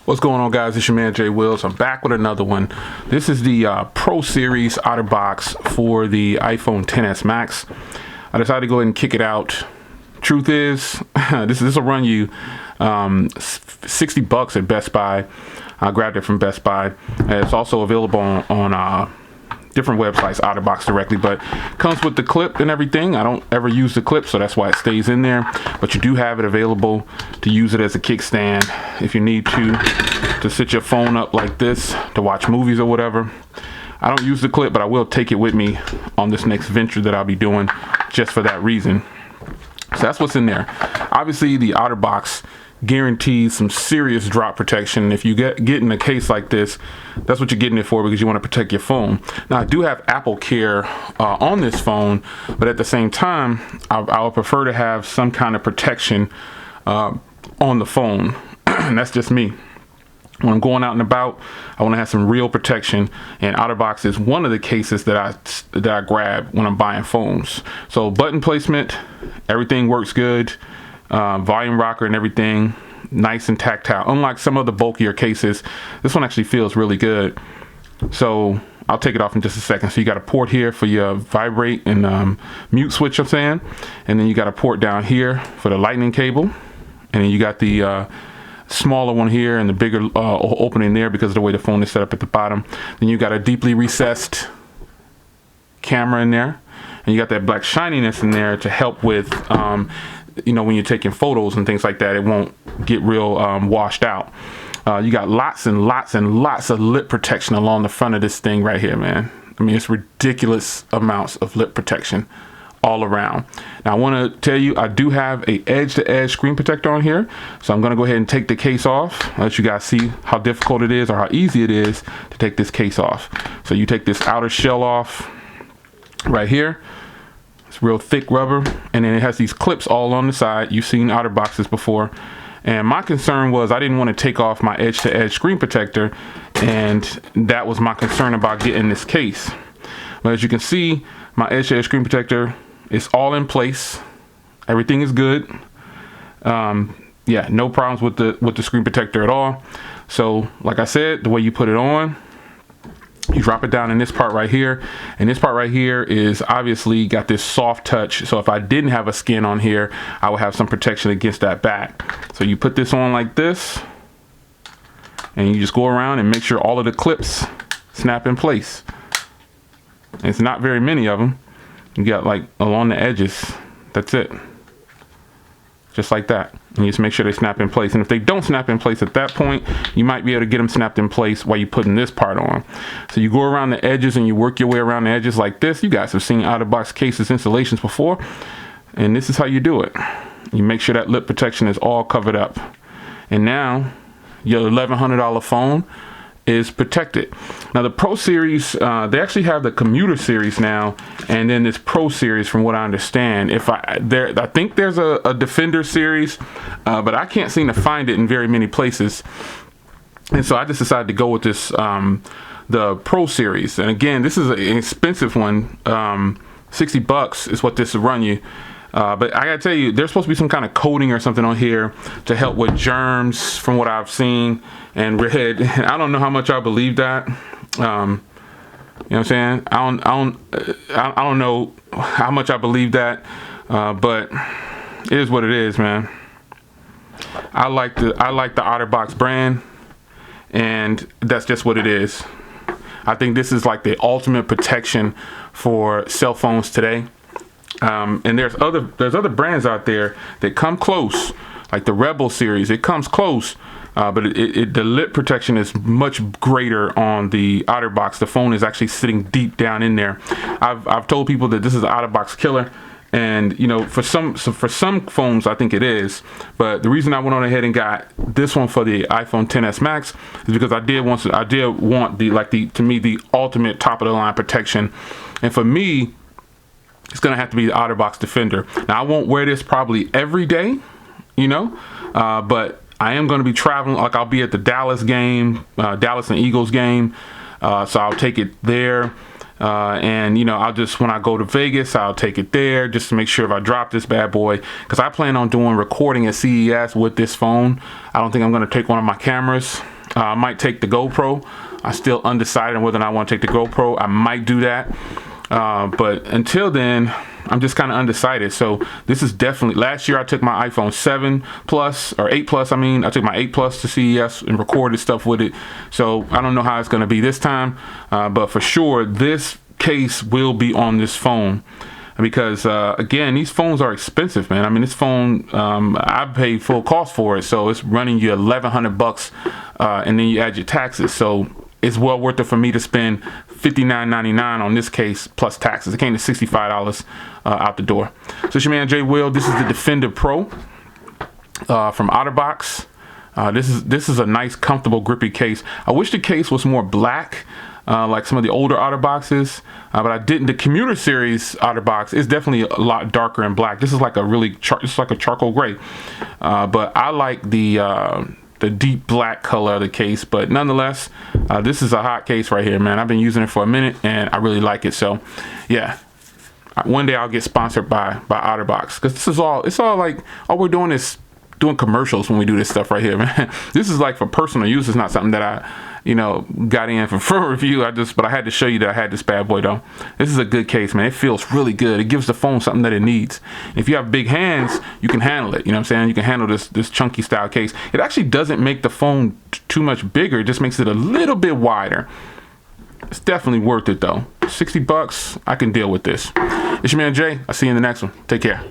What's going on, guys? It's your man Jay Wills. I'm back with another one. This is the Pro Series Otterbox for the iPhone XS Max. I decided to go ahead and kick it out. Truth is, this will run you $60 at Best Buy. I grabbed it from Best Buy. It's also available on different websites, Otterbox directly, but comes with the clip and everything. I don't ever use the clip, so that's why it stays in there, but you do have it available to use it as a kickstand if you need to sit your phone up like this to watch movies or whatever. I don't use the clip, but I will take it with me on this next venture that I'll be doing just for that reason. So that's what's in there. Obviously, the Otterbox guarantees some serious drop protection. If you get in a case like this, that's what you're getting it for, because you want to protect your phone. Now, I do have Apple Care on this phone, but at the same time, I would prefer to have some kind of protection on the phone. That's just me. When I'm going out and about, I want to have some real protection, and Otterbox is one of the cases that I grab when I'm buying phones. So button placement, everything works good. Volume rocker and everything, nice and tactile. Unlike some of the bulkier cases, this one actually feels really good. So I'll take it off in just a second. So you got a port here for your vibrate and mute switch, I'm saying, and then you got a port down here for the lightning cable, and then you got the smaller one here and the bigger opening there because of the way the phone is set up at the bottom. Then you got a deeply recessed camera in there, and you got that black shininess in there to help with when you're taking photos and things like that, it won't get real washed out. You got lots and lots and lots of lip protection along the front of this thing right here, man. I mean, it's ridiculous amounts of lip protection all around. Now, I want to tell you, I do have a edge-to-edge screen protector on here, so I'm going to go ahead and take the case off, let you guys see how difficult it is or how easy it is to take this case off. So you take this outer shell off right here. It's real thick rubber, and then it has these clips all on the side. You've seen Otterboxes before, and my concern was I didn't want to take off my edge-to-edge screen protector, and that was my concern about getting this case. But as you can see, my edge-to-edge screen protector is all in place. Everything is good. Yeah, no problems with the screen protector at all. So like I said, the way you put it on, you drop it down in this part right here, and this part right here is obviously got this soft touch, so if I didn't have a skin on here, I would have some protection against that back. So you put this on like this, and you just go around and make sure all of the clips snap in place. And it's not very many of them. You got like along the edges, that's it, just like that. And you just make sure they snap in place, and if they don't snap in place at that point, you might be able to get them snapped in place while you're putting this part on. So you go around the edges and you work your way around the edges like this. You guys have seen Otterbox cases installations before, and this is how you do it. You make sure that lip protection is all covered up, and now your $1,100 phone is protected. Now the Pro Series, they actually have the Commuter Series now, and then this Pro Series, from what I understand. I think there's a Defender Series, but I can't seem to find it in very many places, and so I just decided to go with this, the Pro Series. And again, this is an expensive one. $60 is what this will run you. But I gotta tell you, there's supposed to be some kind of coating or something on here to help with germs, from what I've seen and read. I don't know how much I believe that. You know what I'm saying? I don't know how much I believe that, but it is what it is, man. I like the Otterbox brand, and that's just what it is. I think this is like the ultimate protection for cell phones today. And there's other brands out there that come close, like the Rebel series. It comes close, but the lip protection is much greater on the Otterbox. The phone is actually sitting deep down in there. I've told people that this is an Otterbox killer, and for some phones I think it is. But the reason I went on ahead and got this one for the iPhone XS Max is because I did want the ultimate top of the line protection, and for me, it's gonna have to be the Otterbox Defender. Now, I won't wear this probably every day, but I am gonna be traveling. Like, I'll be at the Dallas game, Dallas and Eagles game, so I'll take it there. And I'll just, when I go to Vegas, I'll take it there just to make sure if I drop this bad boy, because I plan on doing recording at CES with this phone. I don't think I'm going to take one of my cameras. I might take the GoPro. I'm still undecided on whether or not I want to take the GoPro. I might do that. But until then, I'm just kind of undecided. So this is definitely, last year I took my iPhone 7 Plus, or 8 Plus, I took my 8 Plus to CES and recorded stuff with it. So I don't know how it's going to be this time, but for sure, this case will be on this phone. Because again, these phones are expensive, man. I mean, this phone, I paid full cost for it, so it's running you $1,100, and then you add your taxes. So it's well worth it for me to spend $59.99 on this case plus taxes. It came to $65 out the door. So it's your man Jay Will. This is the Defender Pro from Otterbox. This is a nice, comfortable, grippy case. I wish the case was more black, like some of the older Otterboxes, but I didn't. The Commuter Series Otterbox is definitely a lot darker and black. This is like a really, it's like a charcoal gray, but I like the deep black color of the case. But nonetheless, this is a hot case right here, man. I've been using it for a minute and I really like it. So yeah, one day I'll get sponsored by Otterbox, because this is all, it's all like, all we're doing is doing commercials when we do this stuff right here, man. This is like for personal use. It's not something that I, got in for review. But I had to show you that I had this bad boy though. This is a good case, man. It feels really good. It gives the phone something that it needs. If you have big hands, you can handle it. You know what I'm saying? You can handle this chunky style case. It actually doesn't make the phone too much bigger. It just makes it a little bit wider. It's definitely worth it though. $60, I can deal with this. It's your man Jay. I'll see you in the next one. Take care.